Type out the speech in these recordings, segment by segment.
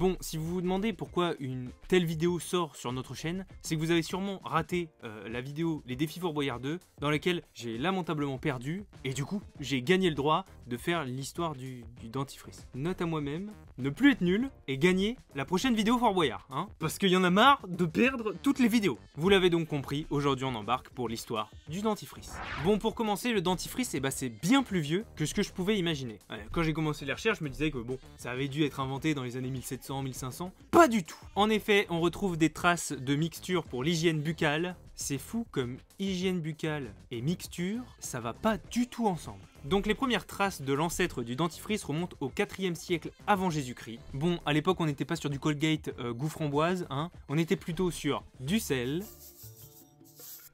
Bon, si vous vous demandez pourquoi une telle vidéo sort sur notre chaîne, c'est que vous avez sûrement raté la vidéo Les défis Fort Boyard 2, dans laquelle j'ai lamentablement perdu, et du coup, j'ai gagné le droit de faire l'histoire du dentifrice. Note à moi-même, ne plus être nul et gagner la prochaine vidéo Fort Boyard, hein, parce qu'il y en a marre de perdre toutes les vidéos. Vous l'avez donc compris, aujourd'hui on embarque pour l'histoire du dentifrice. Bon, pour commencer, le dentifrice, c'est bien plus vieux que ce que je pouvais imaginer. Quand j'ai commencé les recherches, je me disais que bon, ça avait dû être inventé dans les années 1700, 1500. Pas du tout. En effet, on retrouve des traces de mixture pour l'hygiène buccale. C'est fou comme hygiène buccale et mixture, ça va pas du tout ensemble. Donc les premières traces de l'ancêtre du dentifrice remontent au 4e siècle avant Jésus-Christ. Bon, à l'époque on n'était pas sur du Colgate goût framboise, hein. On était plutôt sur du sel,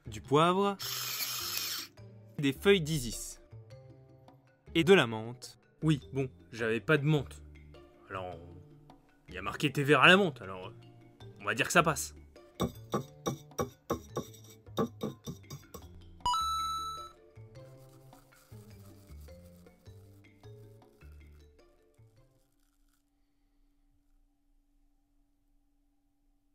du poivre, des feuilles d'isis et de la menthe. Oui, bon, j'avais pas de menthe. Alors, il y a marqué thé vert à la menthe, alors on va dire que ça passe.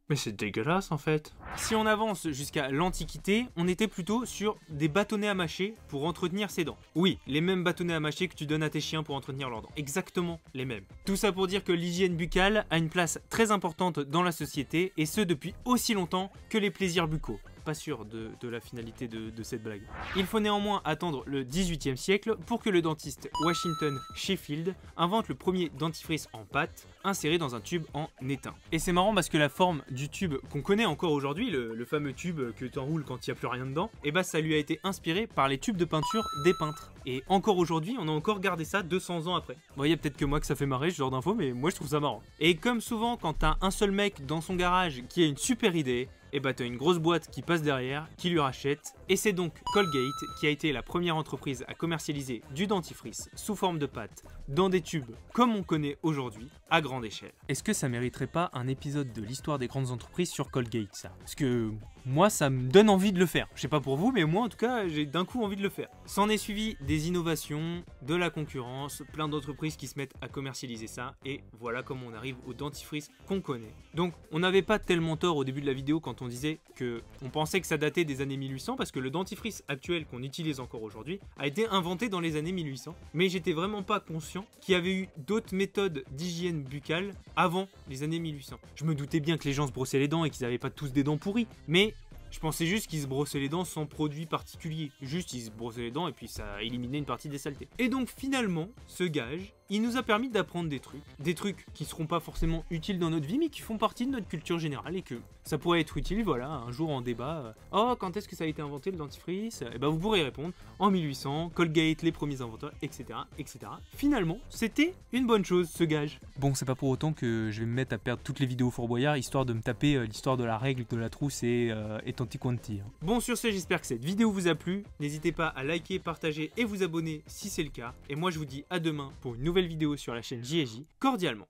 Mais c'est dégueulasse en fait. Si on avance jusqu'à l'Antiquité, on était plutôt sur des bâtonnets à mâcher pour entretenir ses dents. Oui, les mêmes bâtonnets à mâcher que tu donnes à tes chiens pour entretenir leurs dents. Exactement les mêmes. Tout ça pour dire que l'hygiène buccale a une place très importante dans la société, et ce depuis aussi longtemps que les plaisirs buccaux. Pas sûr de la finalité de cette blague. Il faut néanmoins attendre le 18e siècle pour que le dentiste Washington Sheffield invente le premier dentifrice en pâte, inséré dans un tube en étain. Et c'est marrant parce que la forme du tube qu'on connaît encore aujourd'hui, le fameux tube que tu enroules quand il n'y a plus rien dedans, et bah ça lui a été inspiré par les tubes de peinture des peintres. Et encore aujourd'hui, on a encore gardé ça 200 ans après. Bon, il y a peut-être que moi que ça fait marrer ce genre d'infos, mais moi je trouve ça marrant. Et comme souvent quand t'as un seul mec dans son garage qui a une super idée, et bah t'as une grosse boîte qui passe derrière, qui lui rachète, et c'est donc Colgate qui a été la première entreprise à commercialiser du dentifrice sous forme de pâte dans des tubes comme on connaît aujourd'hui, à grande échelle. Est-ce que ça mériterait pas un épisode de l'histoire des grandes entreprises sur Colgate, ça? Parce que moi ça me donne envie de le faire. Je sais pas pour vous, mais moi en tout cas j'ai d'un coup envie de le faire. S'en est suivi des innovations, de la concurrence, plein d'entreprises qui se mettent à commercialiser ça, et voilà comment on arrive au dentifrice qu'on connaît. Donc on n'avait pas tellement tort au début de la vidéo quand on disait que on pensait que ça datait des années 1800, parce que le dentifrice actuel qu'on utilise encore aujourd'hui a été inventé dans les années 1800, mais j'étais vraiment pas conscient qu'il y avait eu d'autres méthodes d'hygiène buccale avant les années 1800. Je me doutais bien que les gens se brossaient les dents et qu'ils n'avaient pas tous des dents pourries, mais je pensais juste qu'ils se brossaient les dents sans produit particulier. Juste, ils se brossaient les dents et puis ça éliminait une partie des saletés. Et donc finalement, ce gage, il nous a permis d'apprendre des trucs qui seront pas forcément utiles dans notre vie, mais qui font partie de notre culture générale, et que ça pourrait être utile, voilà, un jour en débat. Oh, quand est-ce que ça a été inventé le dentifrice? Et ben vous pourrez répondre en 1800, Colgate, les premiers inventeurs, etc., etc. Finalement, c'était une bonne chose, ce gage. Bon, c'est pas pour autant que je vais me mettre à perdre toutes les vidéos Fort Boyard, histoire de me taper l'histoire de la règle, de la trousse et tanti quanti. Bon, sur ce, j'espère que cette vidéo vous a plu. N'hésitez pas à liker, partager et vous abonner si c'est le cas. Et moi, je vous dis à demain pour une nouvelle vidéo sur la chaîne JJ, cordialement.